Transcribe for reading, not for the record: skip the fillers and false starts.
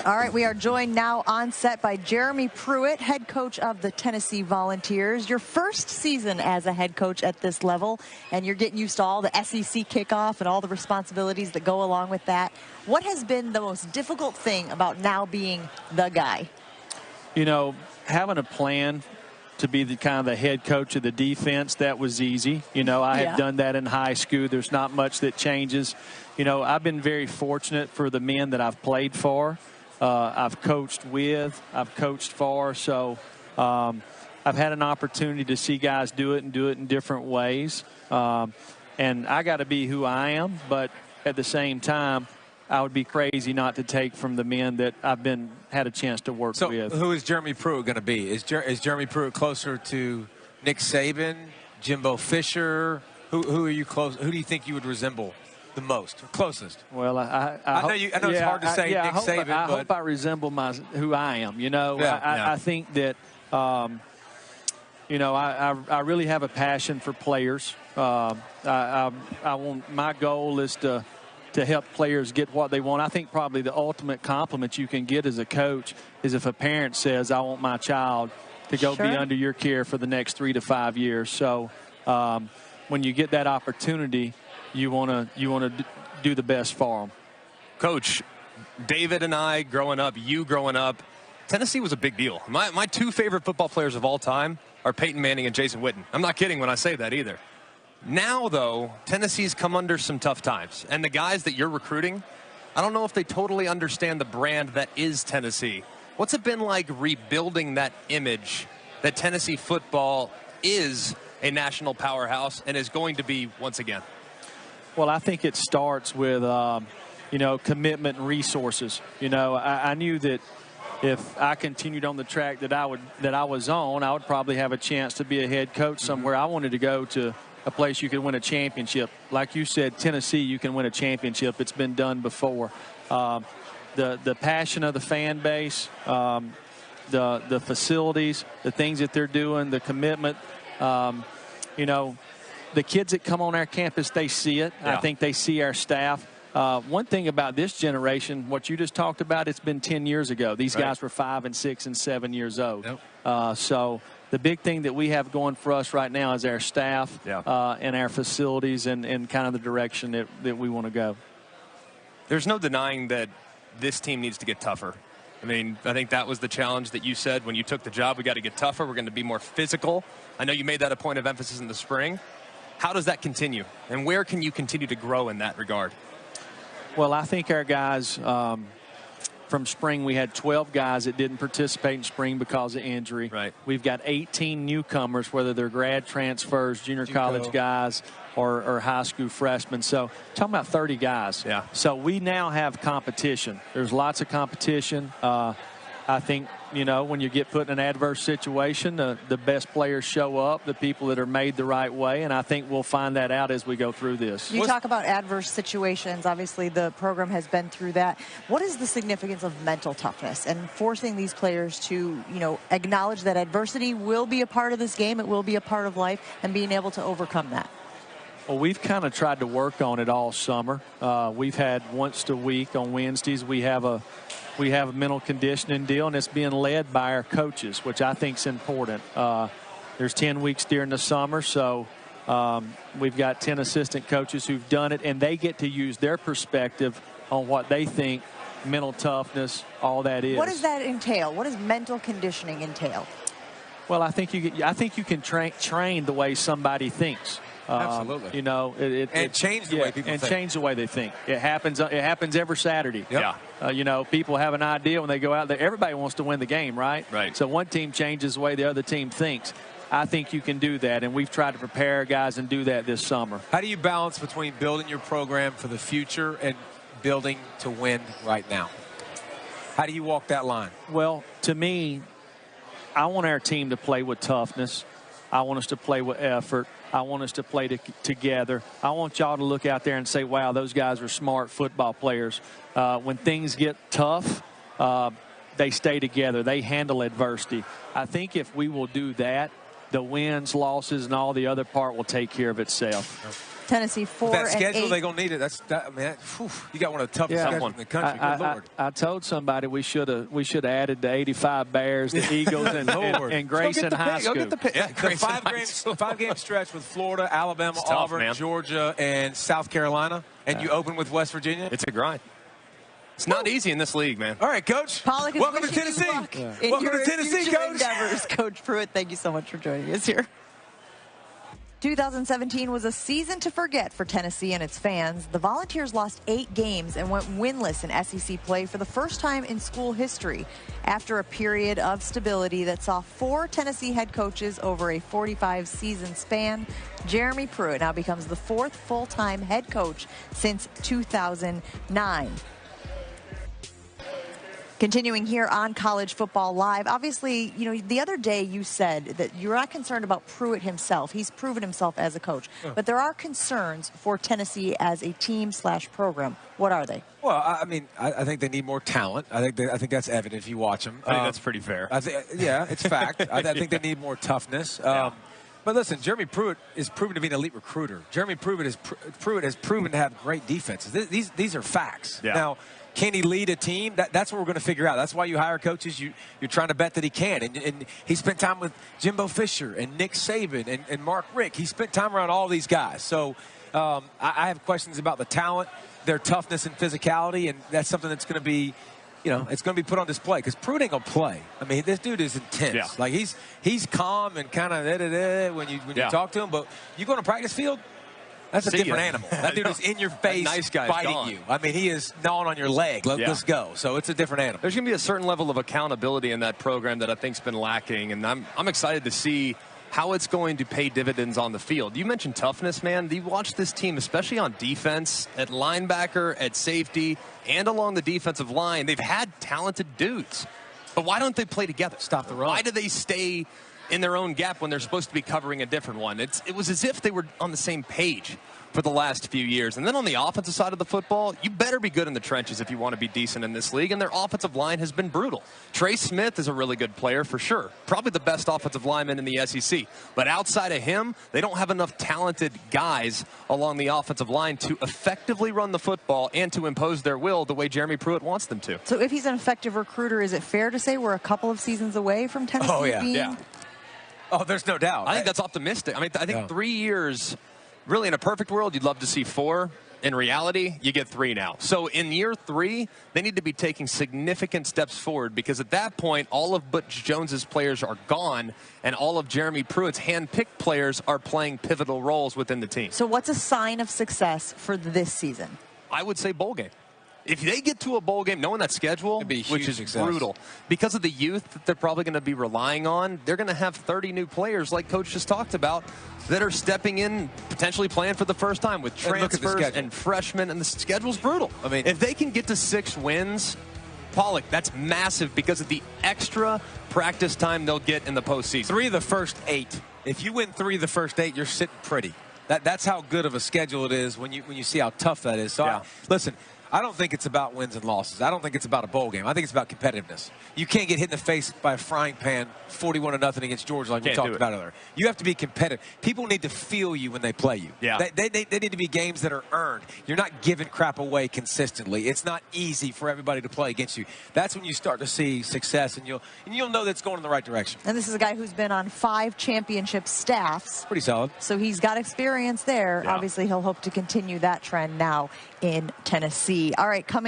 All right, we are joined now on set by Jeremy Pruitt, head coach of the Tennessee Volunteers. Your first season as a head coach at this level, and you're getting used to all the SEC kickoff and all the responsibilities that go along with that. What has been the most difficult thing about now being the guy? You know, having a plan to be the kind of the head coach of the defense, that was easy. You know, I have done that in high school. There's not much that changes. You know, I've been very fortunate for the men that I've played for. I've coached with, I've coached for, so I've had an opportunity to see guys do it and do it in different ways. And I got to be who I am, but at the same time, I would be crazy not to take from the men that I've had a chance to work with. So who is Jeremy Pruitt going to be? Is Jeremy Pruitt closer to Nick Saban, Jimbo Fisher? Who are you close? Who do you think you would resemble the most, or closest? Well, I know it's hard to say Nick Saban, I hope I resemble who I am. You know, I think that you know, I really have a passion for players. I want, my goal is to help players get what they want. I think probably the ultimate compliment you can get as a coach is if a parent says, "I want my child to go be under your care for the next 3 to 5 years." So when you get that opportunity, you want to do the best for them. Coach, David and I growing up, you growing up, Tennessee was a big deal. My two favorite football players of all time are Peyton Manning and Jason Witten. I'm not kidding when I say that either. Now, though, Tennessee's come under some tough times. And the guys that you're recruiting, I don't know if they totally understand the brand that is Tennessee. What's it been like rebuilding that image that Tennessee football is a national powerhouse and is going to be once again? Well, I think it starts with, you know, commitment and resources. You know, I knew that if I continued on the track that I was on, I would probably have a chance to be a head coach somewhere. I wanted to go to a place you could win a championship. Like you said, Tennessee, you can win a championship. It's been done before. The passion of the fan base, the facilities, the things that they're doing, the commitment, you know, the kids that come on our campus, they see it. I think they see our staff. One thing about this generation, what you just talked about, it's been 10 years ago. These guys were 5 and 6 and 7 years old. So the big thing that we have going for us right now is our staff and our facilities and kind of the direction that we want to go. There's no denying that this team needs to get tougher. I mean, I think that was the challenge that you said when you took the job. We got to get tougher. We're going to be more physical. I know you made that a point of emphasis in the spring. How does that continue? And where can you continue to grow in that regard? Well, I think our guys from spring, we had 12 guys that didn't participate in spring because of injury. We've got 18 newcomers, whether they're grad transfers, junior college guys, or high school freshmen. So talking about 30 guys. So we now have competition. There's lots of competition. I think, you know, when you get put in an adverse situation, the best players show up, the people that are made the right way, and I think we'll find that out as we go through this. You talk about adverse situations. Obviously, the program has been through that. What is the significance of mental toughness and forcing these players to, you know, acknowledge that adversity will be a part of this game, it will be a part of life, and being able to overcome that? Well, we've kind of tried to work on it all summer. We've had once a week on Wednesdays, we have a mental conditioning deal, and it's being led by our coaches, which I think is important. There's 10 weeks during the summer, so we've got 10 assistant coaches who've done it, and they get to use their perspective on what they think mental toughness, all that is. What does that entail? What does mental conditioning entail? Well, I think you can train the way somebody thinks. Absolutely. You know, change the way people think. And change the way they think. It happens every Saturday. You know, people have an idea when they go out there. Everybody wants to win the game, right? So one team changes the way the other team thinks. I think you can do that, and we've tried to prepare guys and do that this summer. How do you balance between building your program for the future and building to win right now? How do you walk that line? Well, to me, I want our team to play with toughness. I want us to play with effort. I want us to play together. I want y'all to look out there and say, wow, those guys are smart football players. When things get tough, they stay together. They handle adversity. I think if we will do that, the wins, losses, and all the other part will take care of itself. Tennessee 4 that and schedule, 8. they're going to need it. You got one of the toughest schedules in the country. Good Lord. I told somebody we should have added the 85 Bears, the Eagles, and Grayson High School. Go get the pick. Yeah, the five-game stretch with Florida, Alabama, Auburn, Georgia, and South Carolina, and you open with West Virginia. It's a grind. It's not easy in this league, man. All right, Coach. Pollock is welcome to wishing Tennessee. you luck in Welcome your to Tennessee, future Coach. endeavors. Coach Pruitt, thank you so much for joining us here. 2017 was a season to forget for Tennessee and its fans. The Volunteers lost 8 games and went winless in SEC play for the first time in school history after a period of stability that saw 4 Tennessee head coaches over a 45-season span. Jeremy Pruitt now becomes the 4th full-time head coach since 2009. Continuing here on College Football Live, obviously, you know, the other day you said that you're not concerned about Pruitt himself. He's proven himself as a coach. But there are concerns for Tennessee as a team/program. What are they? Well, I mean, I think they need more talent. I think that's evident if you watch them. I think that's pretty fair. Yeah, it's fact. I think they need more toughness. But listen, Jeremy Pruitt is proven to be an elite recruiter. Jeremy Pruitt has proven to have great defenses. These are facts. Yeah. Now, can he lead a team? That's what we're going to figure out. That's why you hire coaches. You're trying to bet that he can. And he spent time with Jimbo Fisher and Nick Saban and Mark Richt. He spent time around all these guys. So I have questions about the talent, their toughness and physicality, and that's something that's going to be, it's going to be put on display because Pruitt ain't going to play. I mean, this dude is intense. Yeah. Like he's calm and kind of when you talk to him, but you go on a practice field, that's a different animal. That dude is in your face, nice guy's fighting gone. you. I mean, he is gnawing on your leg. Let's go. So it's a different animal. There's going to be a certain level of accountability in that program that I think's been lacking, and I'm excited to see how it's going to pay dividends on the field. You mentioned toughness, man. You watch this team, especially on defense, at linebacker, at safety, and along the defensive line. They've had talented dudes. But why don't they play together? Stop the run. Why do they stay in their own gap when they're supposed to be covering a different one? It was as if they were on the same page for the last few years. And then on the offensive side of the football, you better be good in the trenches if you want to be decent in this league, and their offensive line has been brutal. Trey Smith is a really good player for sure. Probably the best offensive lineman in the SEC. But outside of him, they don't have enough talented guys along the offensive line to effectively run the football and to impose their will the way Jeremy Pruitt wants them to. So if he's an effective recruiter, is it fair to say we're a couple of seasons away from Tennessee being... Yeah. Oh, there's no doubt. I think that's optimistic. I mean, I think 3 years... Really, in a perfect world, you'd love to see 4. In reality, you get 3 now. So in year 3, they need to be taking significant steps forward because at that point, all of Butch Jones's players are gone and all of Jeremy Pruitt's hand-picked players are playing pivotal roles within the team. So what's a sign of success for this season? I would say bowl game. If they get to a bowl game, knowing that schedule, which is brutal, because of the youth that they're probably going to be relying on, they're going to have 30 new players, like Coach just talked about, that are stepping in, potentially playing for the first time with transfers and freshmen, and the schedule's brutal. I mean, if they can get to 6 wins, Pollock, that's massive because of the extra practice time they'll get in the postseason. 3 of the first 8. If you win 3 of the first 8, you're sitting pretty. That's how good of a schedule it is when you see how tough that is. So, listen, I don't think it's about wins and losses. I don't think it's about a bowl game. I think it's about competitiveness. You can't get hit in the face by a frying pan 41-0 against Georgia like we talked about earlier. You have to be competitive. People need to feel you when they play you. Yeah. They need to be games that are earned. You're not giving crap away consistently. It's not easy for everybody to play against you. That's when you start to see success, and you'll know that's going in the right direction. And this is a guy who's been on 5 championship staffs. Pretty solid. So he's got experience there. Yeah. Obviously, he'll hope to continue that trend now in Tennessee. All right, coming